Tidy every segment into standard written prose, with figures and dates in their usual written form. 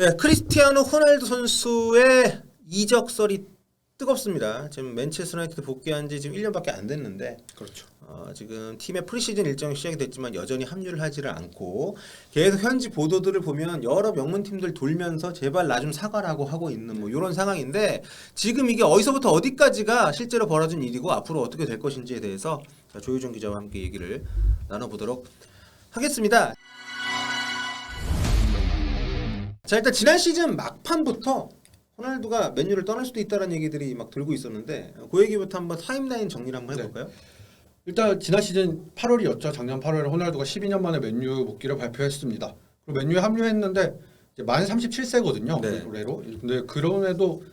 네, 크리스티아노 호날두 선수의 이적설이 뜨겁습니다. 지금 맨체스터 유나이티드 복귀한 지 지금 1년밖에 안 됐는데 그렇죠. 지금 팀의 프리시즌 일정이 시작이 됐지만 여전히 합류를 하지를 않고 계속 현지 보도들을 보면 여러 명문 팀들 돌면서 제발 나 좀 사과라고 하고 있는 뭐 이런 상황인데 지금 이게 어디서부터 어디까지가 실제로 벌어진 일이고 앞으로 어떻게 될 것인지에 대해서 조효정 기자와 함께 얘기를 나눠보도록 하겠습니다. 자, 일단 지난 시즌 막판부터 호날두가 맨유를 떠날 수도 있다는 얘기들이 막 들고 있었는데 그 얘기부터 한번 타임라인 정리를 한번 해볼까요? 일단 지난 시즌 8월이었죠. 작년 8월에 호날두가 12년 만에 맨유 복귀를 발표했습니다. 그리고 맨유에 합류했는데 이제 만 37세거든요. 네. 올해로. 근데 그럼에도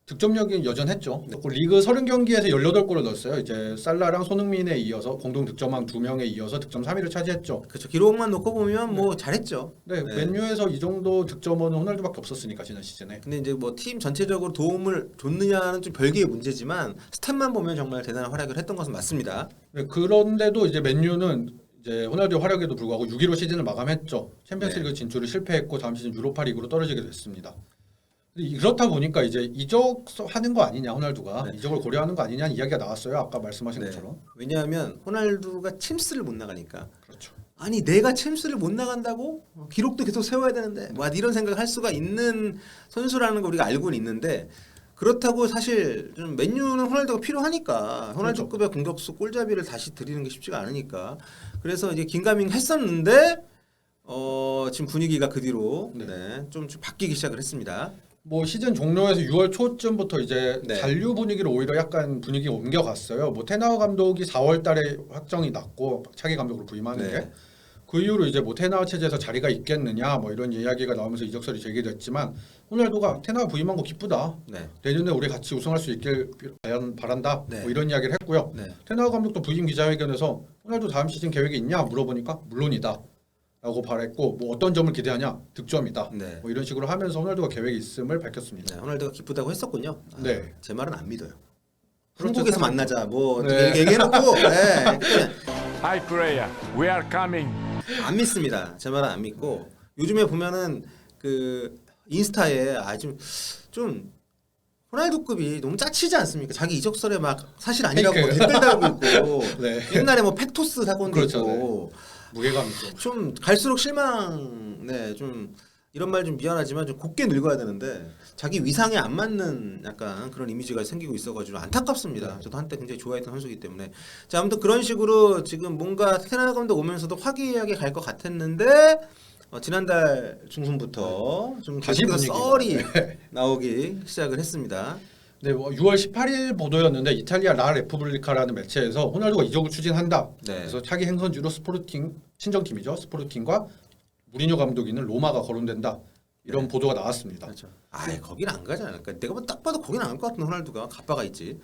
득점력이 여전했죠. 리그 30경기에서 18골을 넣었어요. 이제 살라랑 손흥민에 이어서 공동 득점왕 2명에 이어서 득점 3위를 차지했죠. 그렇죠. 기록만 놓고 보면 뭐 잘했죠. 네, 맨유에서 이 정도 득점원은 호날두밖에 없었으니까 지난 시즌에. 근데 이제 뭐 팀 전체적으로 도움을 줬느냐는 좀 별개의 문제지만 스탯만 보면 정말 대단한 활약을 했던 것은 맞습니다. 네, 그런데도 이제 맨유는 이제 호날두의 활약에도 불구하고 6위로 시즌을 마감했죠. 챔피언스리그 진출을 실패했고 다음 시즌 유로파리그로 떨어지게 됐습니다. 그렇다 보니까 이제 이적하는 거 아니냐 호날두가 이적을 고려하는 거 아니냐는 이야기가 나왔어요. 아까 말씀하신 것처럼. 왜냐하면 호날두가 챔스를 못 나가니까. 그렇죠. 아니 내가 챔스를 못 나간다고? 기록도 계속 세워야 되는데 뭐 이런 생각을 할 수가 있는 선수라는 거 우리가 알고는 있는데 그렇다고 사실 좀 맨유는 호날두가 필요하니까 호날두급의 공격수 골잡이를 다시 드리는 게 쉽지가 않으니까 그래서 이제 긴가민 했었는데 지금 분위기가 그 뒤로 좀 바뀌기 시작을 했습니다. 뭐 시즌 종료해서 6월 초쯤부터 이제 네. 잔류 분위기로 오히려 약간 분위기가 옮겨갔어요. 뭐 테나우 감독이 4월달에 확정이 났고 차기 감독으로 부임하는 게 그 이후로 이제 뭐 테나우 체제에서 자리가 있겠느냐 뭐 이런 이야기가 나오면서 이적설이 제기됐지만 호날두가 테나우 부임한 거 기쁘다. 내년에 우리 같이 우승할 수 있길 바란다. 뭐 이런 이야기를 했고요. 테나우 감독도 부임 기자회견에서 호날두 다음 시즌 계획이 있냐 물어보니까 물론이다. 라고 말했고 뭐 어떤 점을 기대하냐 득점이다. 뭐 이런 식으로 하면서 호날두가 계획이 있음을 밝혔습니다. 호날두가 기쁘다고 했었군요. 네. 제 말은 안 믿어요. 그렇죠. 한국에서 만나자 뭐 얘기해놓고 Hi Korea, we are coming. 안 믿습니다. 제 말은 안 믿고 요즘에 보면은 그 인스타에 좀 호날두급이 너무 짜치지 않습니까? 자기 이적설에 막 사실 아니라고 댓글 달고 있고 옛날에 뭐 팩토스 사건도 있고 무게감 있죠. 좀 갈수록 실망. 좀 이런 말 좀 미안하지만 좀 곱게 늙어야 되는데 자기 위상에 안 맞는 약간 그런 이미지가 생기고 있어가지고 안타깝습니다. 저도 한때 굉장히 좋아했던 선수이기 때문에 자 아무튼 그런 식으로 지금 뭔가 테나우 감독 오면서도 화기애애하게 갈 것 같았는데 지난달 중순부터 좀 다시 썰이 나오기 시작을 했습니다. 네, 6월 18일 보도였는데 이탈리아 라 레푸블리카라는 매체에서 호날두가 이적을 추진한다. 그래서 차기 행선지로 스포르팅 친정팀이죠. 스포르팅과 무리뉴 감독이 있는 로마가 거론된다. 이런 보도가 나왔습니다. 그렇죠. 거긴 안 가잖아. 그러니까 내가 딱 봐도 거긴 안 갈 것 같은 호날두가 가빠가 있지.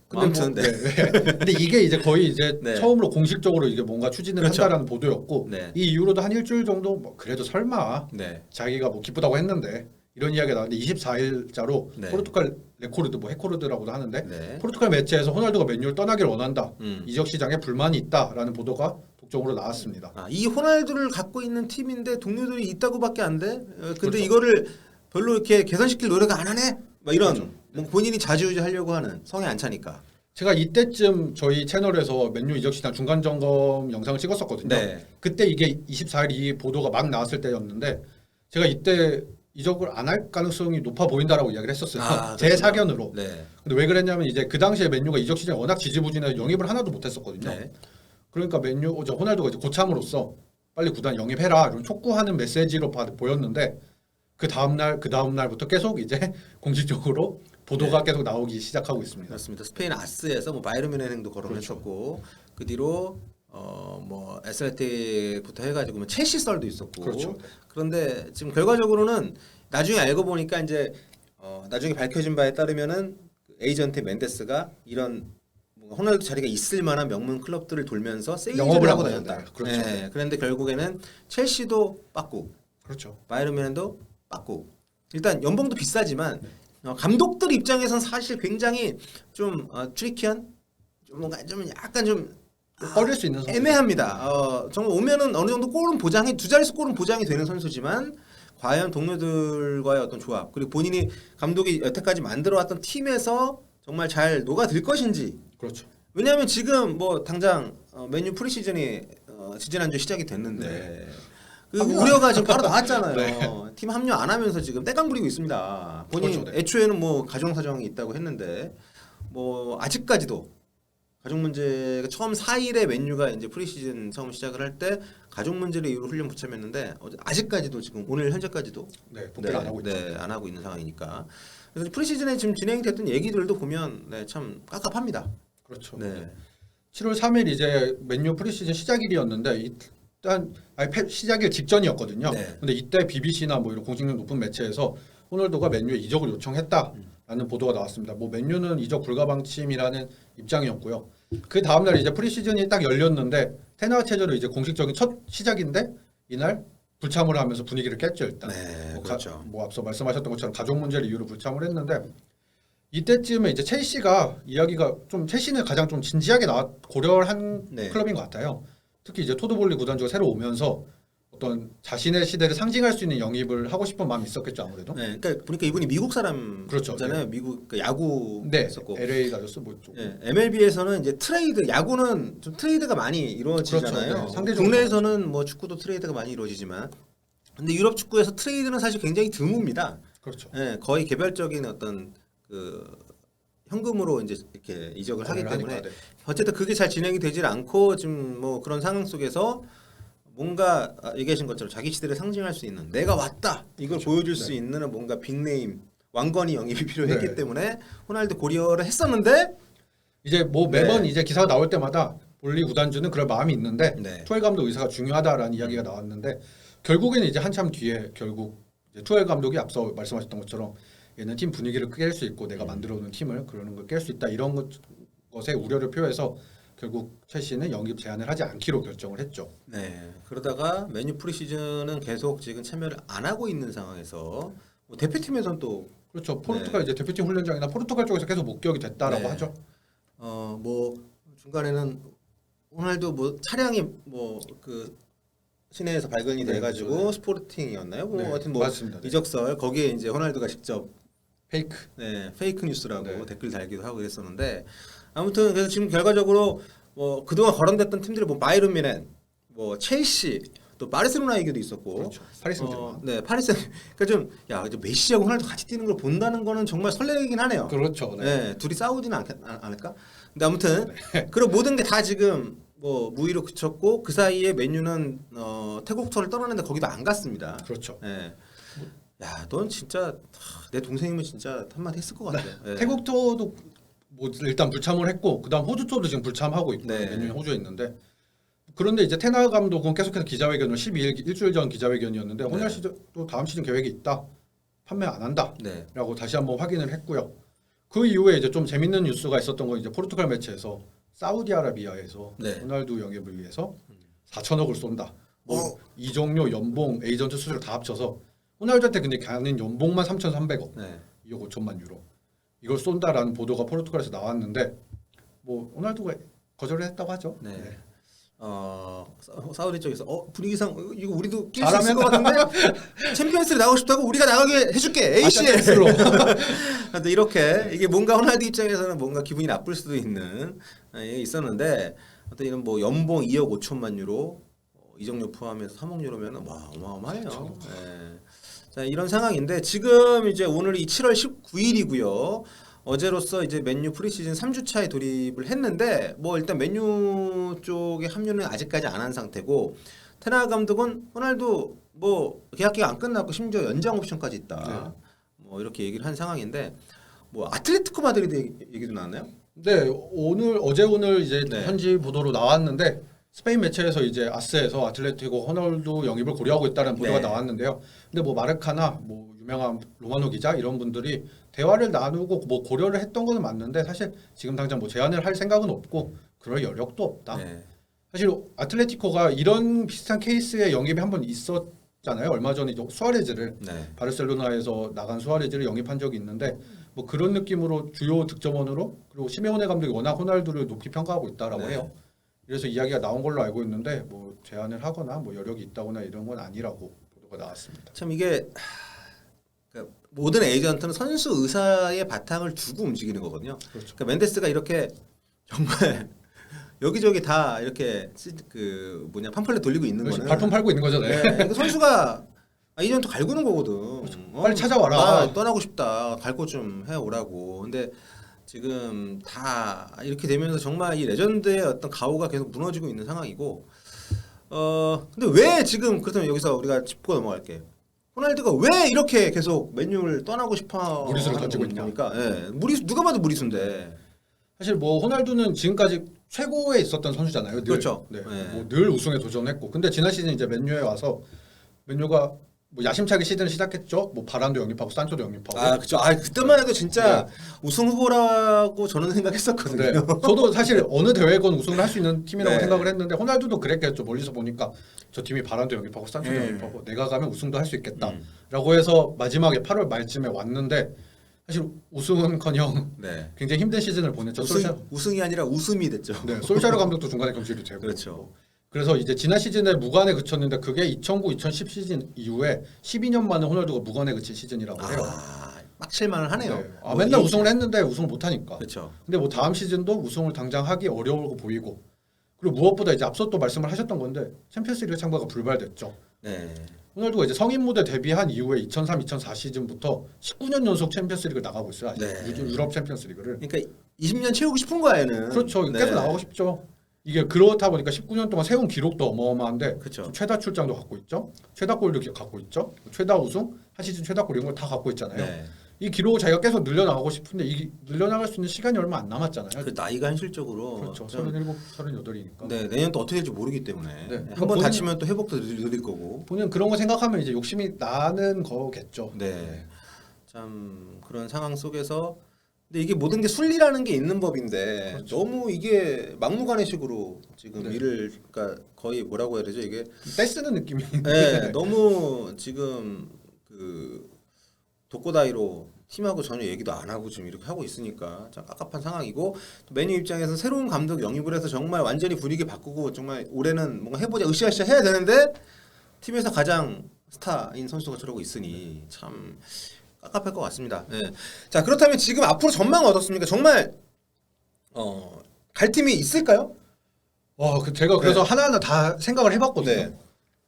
근데 아무튼 근데 이게 이제 거의 이제 처음으로 공식적으로 이게 뭔가 추진을 한다라는 보도였고 이 이후로도 한 일주일 정도 뭐 그래도 설마 자기가 뭐 기쁘다고 했는데 이런 이야기가 나왔는데 24일자로 포르투갈 레코르드 뭐 해코르드라고도 하는데 포르투갈 매체에서 호날두가 맨유를 떠나기를 원한다. 이적 시장에 불만이 있다라는 보도가 독점으로 나왔습니다. 이 호날두를 갖고 있는 팀인데 동료들이 있다고밖에 안 돼. 근데 그렇죠. 이거를 별로 이렇게 개선시킬 노력을 안 하네. 막 이런 뭐 본인이 자주유지 하려고 하는 성에 안 차니까. 제가 이때쯤 저희 채널에서 맨유 이적 시장 중간 점검 영상을 찍었었거든요. 그때 이게 24일 이 보도가 막 나왔을 때였는데 제가 이때 이적을 안 할 가능성이 높아 보인다라고 이야기를 했었어요. 제 사견으로. 근데 왜 그랬냐면 이제 그 당시에 맨유가 이적 시장이 워낙 지지부진해서 영입을 하나도 못했었거든요. 그러니까 호날두가 이제 고참으로서 빨리 구단 영입해라 이런 촉구하는 메시지로 보였는데 그 다음 날부터 계속 이제 공식적으로 보도가 계속 나오기 시작하고 있습니다. 그렇습니다. 스페인 아스에서 뭐 바이에른 뮌헨도 거론했었고 그 뒤로 뭐 에슬레틱부터 해가지고 뭐 첼시 썰도 있었고 그런데 지금 결과적으로는 나중에 알고 보니까 이제 나중에 밝혀진 바에 따르면은 에이전트 맨데스가 이런 호날두 자리가 있을 만한 명문 클럽들을 돌면서 세일을 하고 다녔다. 그런데 결국에는 첼시도 빠꾸, 바이에른 뮌헨도 빠꾸. 일단 연봉도 비싸지만 감독들 입장에선 사실 굉장히 좀 트리키한, 좀 뭔가 좀 약간 좀 꺼릴 수 있는 선수. 애매합니다. 정말 오면은 어느 정도 골은 보장이 두 자릿수 골은 보장이 되는 선수지만 과연 동료들과의 어떤 조합 그리고 본인이 감독이 여태까지 만들어왔던 팀에서 정말 잘 녹아들 것인지. 그렇죠. 왜냐하면 지금 뭐 당장 맨유 프리시즌이 지지난주 시작이 됐는데 네. 그 우려가 지금 바로 나왔잖아요. 네. 팀 합류 안 하면서 지금 떼강 부리고 있습니다. 본인 그렇죠, 네. 애초에는 뭐 가정 사정이 있다고 했는데 뭐 아직까지도 가족 문제가 처음 4일에 맨유가 이제 프리시즌 처음 시작을 할 때 가족 문제를 이유로 훈련 부참했는데 아직까지도 지금 오늘 현재까지도 네, 복귀를 안 하고 있죠. 네, 안 하고 있는 상황이니까. 그래서 프리시즌에 지금 진행됐던 얘기들도 보면 네, 참 깝깝합니다. 그렇죠. 네. 7월 3일 이제 맨유 프리시즌 시작일이었는데 일단 시작일 직전이었거든요. 네. 근데 이때 BBC나 뭐 이런 공식력 높은 매체에서 호날두가 맨유에 이적을 요청했다라는 보도가 나왔습니다. 뭐 맨유는 이적 불가방침이라는 입장이었고요. 그 다음 날 이제 프리시즌이 딱 열렸는데 테나가 체제로 이제 공식적인 첫 시작인데 이날 불참을 하면서 분위기를 깼죠 일단. 네, 뭐, 그렇죠. 뭐 앞서 말씀하셨던 것처럼 가족 문제를 이유로 불참을 했는데 이때쯤에 이제 첼시가 이야기가 좀 첼시는 가장 좀 진지하게 고려한 네. 클럽인 것 같아요. 특히 이제 토드볼리 구단주가 새로 오면서 어떤 자신의 시대를 상징할 수 있는 영입을 하고 싶은 마음이 있었겠죠 아무래도. 네, 그러니까 보니까 이분이 미국 사람잖아요. 그렇죠. 네. 미국 그 야구 네, 했었고. LA 다저스 뭐 쪽. 예, MLB에서는 이제 트레이드, 야구는 좀 트레이드가 많이 이루어지잖아요. 그렇죠. 네, 상대적으로 국내에서는 뭐 축구도 트레이드가 많이 이루어지지만, 근데 유럽 축구에서 트레이드는 사실 굉장히 드뭅니다. 그렇죠. 예, 거의 개별적인 어떤 그 현금으로 이제 이렇게 이적을 하기 때문에 하니까, 네. 어쨌든 그게 잘 진행이 되질 않고 지금 뭐 그런 상황 속에서 뭔가 얘기하신 것처럼 자기 시대를 상징할 수 있는 내가 왔다 이걸 그렇죠. 보여줄 네. 수 있는 뭔가 빅네임 왕건이 영입이 필요했기 네. 때문에 호날두 고려를 했었는데 이제 뭐 매번 네. 이제 기사가 나올 때마다 볼리 구단주는 그럴 마음이 있는데 네. 투엘 감독 의사가 중요하다라는 이야기가 나왔는데 결국에는 이제 한참 뒤에 결국 이제 투엘 감독이 앞서 말씀하셨던 것처럼 얘는 팀 분위기를 깰 수 있고 내가 만들어놓은 팀을 그러는 걸 깰 수 있다 이런 것에 우려를 표해서 결국 첼시는 영입 제한을 하지 않기로 결정을 했죠. 네. 그러다가 맨유 프리시즌은 계속 지금 참여를 안 하고 있는 상황에서 뭐 대표팀에서는 또 그렇죠. 포르투갈 이제 대표팀 훈련장이나 포르투갈 쪽에서 계속 목격이 됐다라고 네. 하죠. 뭐 중간에는 호날두 뭐 차량이 뭐 그 시내에서 발견이 네, 돼가지고 그렇죠. 스포르팅이었나요? 뭐 네, 하여튼 뭐 맞습니다. 네. 이적설 거기에 이제 호날두가 직접 페이크. 네, 페이크 뉴스라고 네. 댓글 달기도 하고 그랬었는데 아무튼 그래서 지금 결과적으로 뭐 그동안 거론됐던 팀들이 뭐 바이에른 뮌헨, 뭐 첼시, 또 바르셀로나 얘기도 있었고, 그렇죠. 파리스 생제르맹. 네, 파리스. 그러니까 좀야 이제 메시하고 호날두 같이 뛰는 걸 본다는 거는 정말 설레긴 하네요. 그렇죠. 네. 네, 둘이 싸우지는 않을까? 근데 아무튼 그리고 모든 게 다 지금 뭐 무위로 그쳤고 그 사이에 맨유는 태국 투어를 떠나는데 거기도 안 갔습니다. 그렇죠. 네. 야, 넌 진짜 내 동생이면 진짜 한마디 했을 것 같아요. 네. 태국 투어도 뭐 일단 불참을 했고 그다음 호주 투어도 지금 불참하고 있고 네. 맨유는 호주에 있는데 그런데 이제 테나 감독은 계속해서 기자회견을 12일 일주일 전 기자회견이었는데 네. 호날 시즌도 다음 시즌 계획이 있다 판매 안 한다라고 네. 다시 한번 확인을 했고요. 그 이후에 이제 좀 재밌는 뉴스가 있었던 건 이제 포르투갈 매체에서 사우디아라비아에서 네. 호날두 영입을 위해서 4천억을 쏜다. 뭐 이적료, 연봉, 에이전트 수수료 다 합쳐서 호날두한테 근데 가는 연봉만 3,300억. 네. 2억 5천만 유로 이걸 쏜다라는 보도가 포르투갈에서 나왔는데 뭐 호날두가 거절을 했다고 하죠. 네. 사우디 쪽에서 분위기상 이거 우리도 낄 수 있을 잘하면 것 같은데 챔피언스를 나가고 싶다고 우리가 나가게 해줄게 ACL. 로 근데 이렇게 이게 뭔가 호날두 입장에서는 뭔가 기분이 나쁠 수도 있는 게 있었는데 어떤 이런 뭐 연봉 2억 5천만 유로 이적료 포함해서 3억 유로면은 와 어마어마해요. 그렇죠. 네. 자 이런 상황인데 지금 이제 오늘이 7월 19일이고요. 어제로서 이제 맨유 프리시즌 3주차에 돌입을 했는데 뭐 일단 맨유 쪽의 합류는 아직까지 안 한 상태고 테나 감독은 호날두 뭐 계약 기간 안 끝났고 심지어 연장 옵션까지 있다. 뭐 이렇게 얘기를 한 상황인데 뭐 아틀레티코 마드리드 얘기도 나왔나요? 네 어제 오늘 이제 네. 현지 보도로 나왔는데 스페인 매체에서 이제 아스에서 아틀레티코 호날두 영입을 고려하고 있다는 보도가 네. 나왔는데요. 근데 뭐 마르카나 뭐 유명한 로마노 기자 이런 분들이 대화를 나누고 뭐 고려를 했던 거는 맞는데 사실 지금 당장 뭐 제안을 할 생각은 없고 그럴 여력도 없다. 네. 사실 아틀레티코가 이런 비슷한 케이스의 영입이 한 번 있었잖아요. 얼마 전에 수아레즈를 네. 바르셀로나에서 나간 수아레즈를 영입한 적이 있는데 뭐 그런 느낌으로 주요 득점원으로 그리고 시메오네 감독이 워낙 호날두를 높이 평가하고 있다라고 네. 해요. 그래서 이야기가 나온 걸로 알고 있는데 뭐 제안을 하거나 뭐 여력이 있다거나 이런 건 아니라고 보도가 보도가 나왔습니다. 참 이게 그러니까 모든 에이전트는 선수 의사의 바탕을 두고 움직이는 거거든요. 그렇죠. 그러니까 멘데스가 이렇게 정말 여기저기 다 이렇게 그 뭐냐 팜플렛 돌리고 있는 거는 발품 팔고 있는 거죠. 네. 네, 이거 선수가 에이전트 갈구는 거거든. 그렇죠. 빨리 찾아와라. 나 떠나고 싶다. 갈고 좀 해오라고. 근데 지금 다 이렇게 되면서 정말 이 레전드의 어떤 가오가 계속 무너지고 있는 상황이고 근데 왜 지금 그렇다면 여기서 우리가 짚고 넘어갈게. 호날두가 왜 이렇게 계속 맨유를 떠나고 싶어 무리수를 던지고 있냐. 겁니까? 예. 무리수 누가 봐도 무리수인데. 사실 뭐 호날두는 지금까지 최고에 있었던 선수잖아요. 늘. 그렇죠. 네. 네. 뭐 늘 우승에 도전했고. 근데 지난 시즌 이제 맨유에 와서 맨유가 뭐 야심차게 시즌을 시작했죠. 뭐 바란도 영입하고 산초도 영입하고. 아 그죠. 아 그때만 해도 진짜 우승 후보라고 저는 생각했었거든요. 네. 저도 사실 어느 대회건 우승을 할 수 있는 팀이라고 네. 생각을 했는데 호날두도 그랬겠죠. 멀리서 보니까 저 팀이 바란도 영입하고 산초도 네. 영입하고 내가 가면 우승도 할 수 있겠다라고 해서 마지막에 8월 말쯤에 왔는데 사실 우승은커녕 네. 굉장히 힘든 시즌을 보냈죠. 우승이 아니라 웃음이 됐죠. 네, 솔샤르 감독도 중간에 경질이 되고. 그렇죠. 그래서 이제 지난 시즌에 무관에 그쳤는데 그게 2009, 2010 시즌 이후에 12년 만에 호날두가 무관에 그친 시즌이라고 해요. 빡칠만을 하네요. 네. 뭐 맨날 우승을 했는데 우승을 못 하니까. 그렇죠. 근데 뭐 다음 시즌도 우승을 당장 하기 어려워 보이고. 그리고 무엇보다 이제 앞서 또 말씀을 하셨던 건데 챔피언스리그 참가가 불발됐죠. 네. 호날두가 이제 성인 무대 데뷔한 이후에 2003, 2004 시즌부터 19년 연속 챔피언스리그 나가고 있어요. 아직. 네. 유럽 챔피언스리그를. 그러니까 20년 채우고 싶은 거야 얘는. 그렇죠. 네. 계속 나가고 싶죠. 이게 그렇다 보니까 19년 동안 세운 기록도 어마어마한데 그렇죠. 최다 출장도 갖고 있죠. 최다 골도 갖고 있죠. 최다 우승, 한 시즌 최다 골 이런 걸 다 갖고 있잖아요. 네. 이 기록을 자기가 계속 늘려나가고 싶은데 이 늘려나갈 수 있는 시간이 얼마 안 남았잖아요. 그 나이가 현실적으로 그렇죠. 좀- 37, 38이니까. 네, 내년 또 어떻게 될지 모르기 때문에 네. 한 번 본인- 다치면 또 회복도 느릴 거고. 본인 그런 거 생각하면 이제 욕심이 나는 거겠죠. 네. 참 그런 상황 속에서 근데 이게 모든 게 순리라는 게 있는 법인데 그렇죠. 너무 이게 막무가내식으로 지금 네. 일을 그러니까 거의 뭐라고 해야 되죠 이게 떼쓰는 느낌이. 네, 너무 지금 그 독고다이로 팀하고 전혀 얘기도 안 하고 지금 이렇게 하고 있으니까 참 깝깝한 상황이고 또 메뉴 입장에서는 새로운 감독 영입을 해서 정말 완전히 분위기 바꾸고 정말 올해는 뭔가 해보자 으쌰으쌰 해야 되는데 팀에서 가장 스타인 선수가 저러고 있으니 참 깝깝할 것 같습니다. 네. 자 그렇다면 지금 앞으로 전망은 어떻습니까? 정말 갈 팀이 있을까요? 와, 제가 그래서 네. 하나하나 다 생각을 해봤거든요. 네.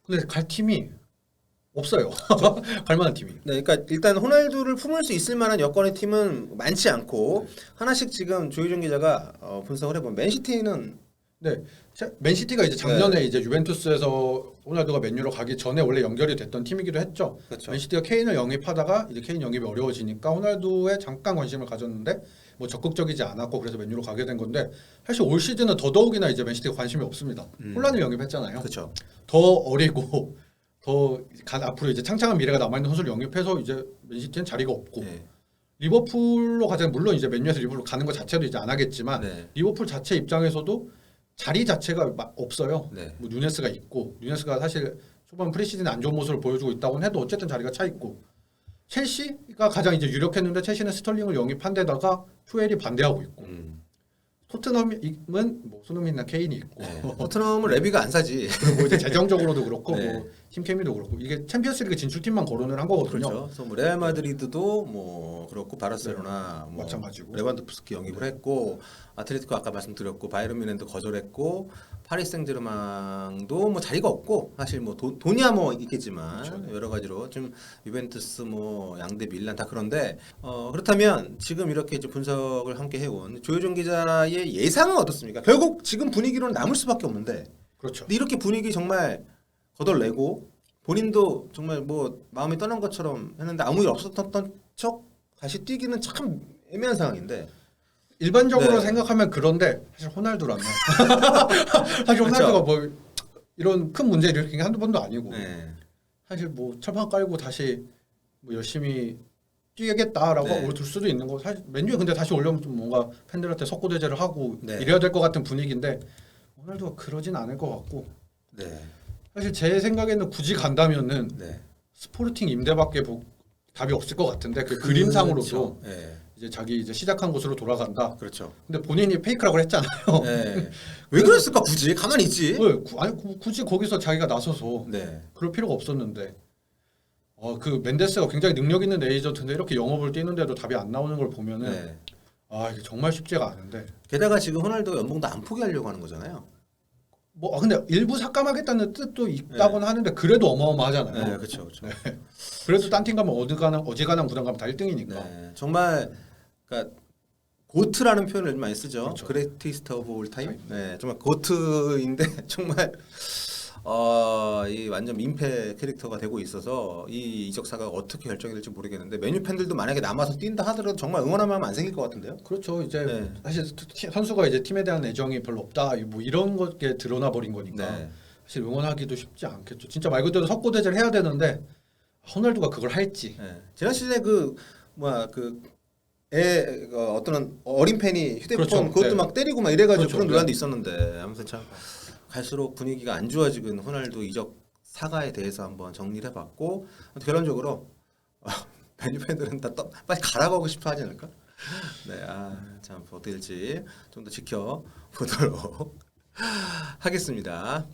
근데 갈 팀이 없어요. 갈 만한 팀이. 네, 그러니까 일단 호날두를 품을 수 있을 만한 여건의 팀은 많지 않고 하나씩 지금 조희정 기자가 분석을 해보면 맨시티는 네, 맨시티가 이제 작년에 이제 유벤투스에서 호날두가 맨유로 가기 전에 원래 연결이 됐던 팀이기도 했죠. 그렇죠. 맨시티가 케인을 영입하다가 이제 케인 영입이 어려워지니까 호날두에 잠깐 관심을 가졌는데 뭐 적극적이지 않았고 그래서 맨유로 가게 된 건데 사실 올 시즌은 더더욱이나 이제 맨시티가 관심이 없습니다. 홀란을 영입했잖아요. 그렇죠. 더 어리고 앞으로 이제 창창한 미래가 남아있는 선수를 영입해서 이제 맨시티는 자리가 없고 네. 리버풀로 가자면 물론 이제 맨유에서 리버풀로 가는 것 자체도 이제 안 하겠지만 네. 리버풀 자체 입장에서도 자리 자체가 없어요. 네. 뭐 누네스가 있고 누네스가 사실 초반 프리시즌에 안 좋은 모습을 보여주고 있다고는 해도 어쨌든 자리가 차 있고 첼시가 가장 이제 유력했는데 첼시는 스털링을 영입한 데다가 투엘이 반대하고 있고 토트넘은 뭐 손흥민이나 케인이 있고 네. 토트넘은 레비가 안 사지. 그리고 이제 재정적으로도 그렇고 네. 뭐 팀케미도 그렇고 이게 챔피언스리그 진출팀만 거론을 한 거거든요. 그렇죠. 그래서 뭐 레알 마드리드도 뭐 그렇고 바르셀로나 뭐 마찬가지고. 레반도프스키 영입을 했고 아틀레티코 아까 말씀드렸고 바이에른 뮌헨도 거절했고 파리 생제르맹도 뭐 자리가 없고 사실 뭐 돈이야 뭐 있겠지만 그렇죠. 여러 가지로 좀 유벤투스 뭐 양대 밀란 다 그런데 그렇다면 지금 이렇게 이제 분석을 함께 해온 조효정 기자의 예상은 어떻습니까? 결국 지금 분위기로는 남을 수밖에 없는데 그렇죠. 근데 이렇게 분위기 정말 거덜내고 본인도 정말 뭐 마음이 떠난 것처럼 했는데 아무 일 없었던 척 다시 뛰기는 참 애매한 상황인데 일반적으로 네. 생각하면 그런데 사실 호날두라면 사실 호날두가 그렇죠. 뭐 이런 큰 문제를 일으킨 게 한두 번도 아니고 네. 사실 뭐 철판 깔고 다시 뭐 열심히 뛰겠다라고 네. 올 수도 있는 거 사실 맨유에 근데 다시 올려면 좀 뭔가 팬들한테 석고대죄를 하고 네. 이래야 될 것 같은 분위기인데 호날두가 그러진 않을 것 같고 네. 사실 제 생각에는 굳이 간다면은 네. 스포르팅 임대밖에 답이 없을 것 같은데 그 그림상으로도 그렇죠. 네. 이제 자기 이제 시작한 곳으로 돌아간다. 그렇죠. 근데 본인이 페이크라고 했잖아요. 네. 왜 그랬을까 굳이 가만히 있지. 굳이 거기서 자기가 나서서 네. 그럴 필요가 없었는데 그 멘데스가 굉장히 능력 있는 에이전트인데 이렇게 영업을 뛰는데도 답이 안 나오는 걸 보면은 네. 이게 정말 쉽지가 않은데. 게다가 지금 호날두 연봉도 안 포기하려고 하는 거잖아요. 근데 일부 삭감하겠다는 뜻도 있다고는 하는데 그래도 어마어마하잖아요. 네, 그렇죠, 그렇죠. 그래도 딴 팀 가면 어지간한 구단 가면 다 1등이니까. 네, 정말 그러니까 고트라는 표현을 많이 쓰죠. 그렇죠. 그레이티스트 오브 올 타임. 네, 정말 고트인데 정말 이 완전 민폐 캐릭터가 되고 있어서 이 이적 사과가 어떻게 결정이 될지 모르겠는데 메뉴 팬들도 만약에 남아서 뛴다 하더라도 정말 응원할 마음 안 생길 것 같은데요. 그렇죠. 이제 네. 사실 선수가 이제 팀에 대한 애정이 별로 없다. 뭐 이런 것에 드러나 버린 거니까 네. 사실 응원하기도 쉽지 않겠죠. 진짜 말 그대로 석고대죄를 해야 되는데 호날두가 그걸 할지. 네. 지난 시즌에 어떤 어린 팬이 휴대폰 그렇죠. 그것도 네. 막 때리고 막 이래가지고 그렇죠. 그런 논란도 있었는데 아무튼 참 갈수록 분위기가 안 좋아지는 호날두 이적 사과에 대해서 한번 정리를 해봤고 결론적으로 맨유 팬들은 다 빨리 가라고 하고 싶어 하지 않을까? 네, 참 어떻게 될지 좀 더 지켜보도록 하겠습니다.